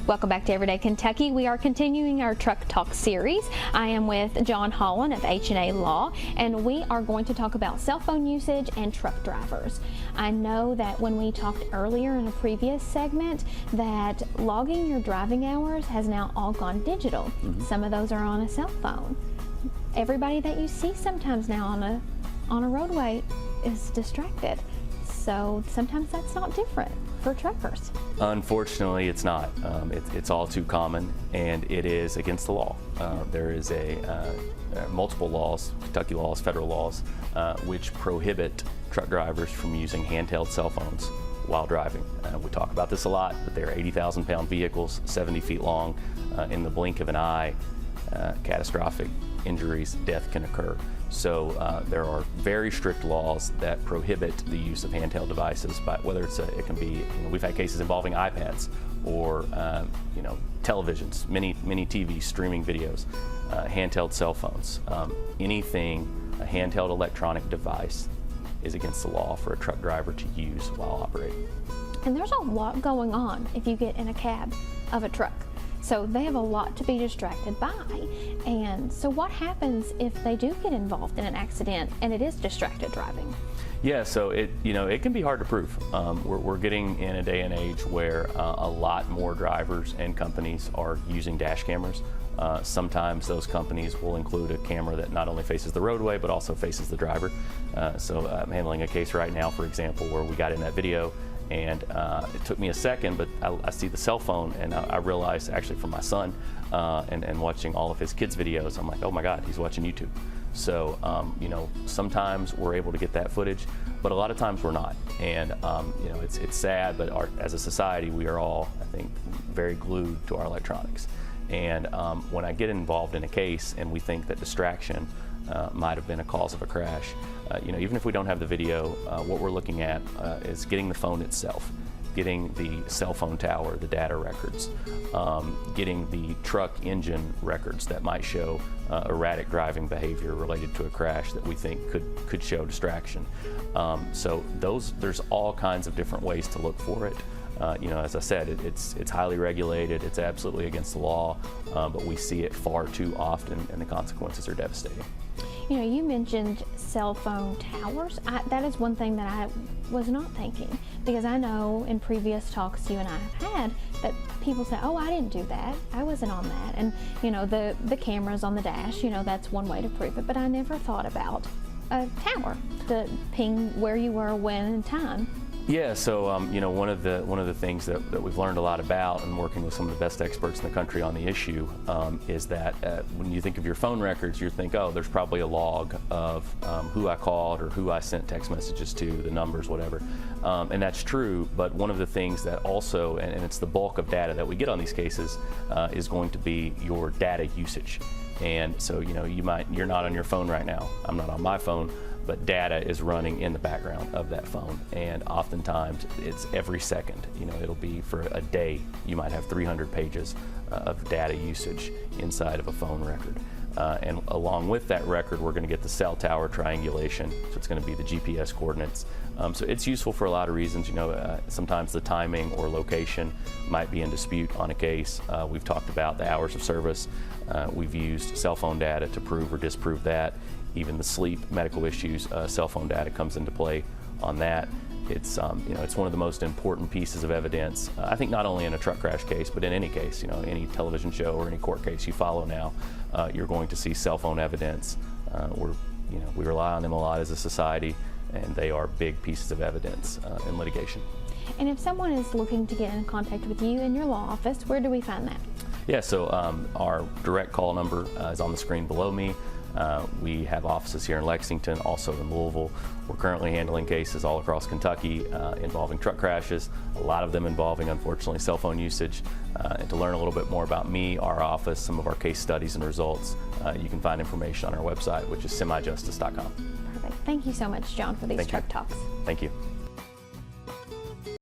Welcome back to Everyday Kentucky. We are continuing our Truck Talk series. I am with John Hollan of H&A Law, and we are going to talk about cell phone usage and truck drivers. I know that when we talked earlier in a previous segment that logging your driving hours has now all gone digital. Some of those are on a cell phone. Everybody that you see sometimes now on a roadway is distracted. So sometimes that's not different for truckers. Unfortunately, it's not. It's all too common, and it is against the law. There is multiple laws, Kentucky laws, federal laws, which prohibit truck drivers from using handheld cell phones while driving. We talk about this a lot, but they're 80,000-pound vehicles, 70 feet long. In the blink of an eye, catastrophic injuries, death can occur. So there are very strict laws that prohibit the use of handheld devices, but whether it can be, we've had cases involving iPads or televisions, mini TVs, streaming videos, handheld cell phones, anything, a handheld electronic device is against the law for a truck driver to use while operating. And there's a lot going on if you get in a cab of a truck. So they have a lot to be distracted by. And so what happens if they do get involved in an accident and it is distracted driving? Yeah, so it can be hard to prove. We're getting in a day and age where a lot more drivers and companies are using dash cameras. Sometimes those companies will include a camera that not only faces the roadway but also faces the driver. So I'm handling a case right now, for example, where we got in that video, and it took me a second, but I see the cell phone, and I realized, actually from my son, and watching all of his kids' videos, I'm like, oh my God, he's watching YouTube. So, sometimes we're able to get that footage, but a lot of times we're not. And, it's sad, but as a society, we are all, I think, very glued to our electronics. And when I get involved in a case and we think that distraction might have been a cause of a crash, even if we don't have the video, what we're looking at is getting the phone itself, getting the cell phone tower, the data records, getting the truck engine records that might show erratic driving behavior related to a crash that we think could show distraction. So there's all kinds of different ways to look for it. As I said, it's highly regulated, it's absolutely against the law, but we see it far too often, and the consequences are devastating. You mentioned cell phone towers. That is one thing that I was not thinking, because I know in previous talks you and I have had that people say, oh, I didn't do that, I wasn't on that. And the cameras on the dash, that's one way to prove it, but I never thought about a tower to ping where you were, when, and time. Yeah, so one of the things that we've learned a lot about, and working with some of the best experts in the country on the issue, is that when you think of your phone records, you think, oh, there's probably a log of who I called or who I sent text messages to, the numbers, whatever. And that's true, but one of the things that also, and it's the bulk of data that we get on these cases, is going to be your data usage. And so, you're not on your phone right now. I'm not on my phone, but data is running in the background of that phone. And oftentimes it's every second. It'll be for a day, you might have 300 pages of data usage inside of a phone record. And along with that record, we're gonna get the cell tower triangulation. So it's gonna be the GPS coordinates. So it's useful for a lot of reasons. Sometimes the timing or location might be in dispute on a case. We've talked about the hours of service. We've used cell phone data to prove or disprove that. Even the sleep medical issues, cell phone data comes into play on that. It's one of the most important pieces of evidence. I think not only in a truck crash case, but in any case, any television show or any court case you follow now, you're going to see cell phone evidence. We rely on them a lot as a society, and they are big pieces of evidence in litigation. And if someone is looking to get in contact with you in your law office, where do we find that? Yeah, so our direct call number is on the screen below me. We have offices here in Lexington, also in Louisville. We're currently handling cases all across Kentucky involving truck crashes, a lot of them involving, unfortunately, cell phone usage. And to learn a little bit more about me, our office, some of our case studies and results, you can find information on our website, which is semijustice.com. Perfect. Thank you so much, John, for these truck talks. Thank you.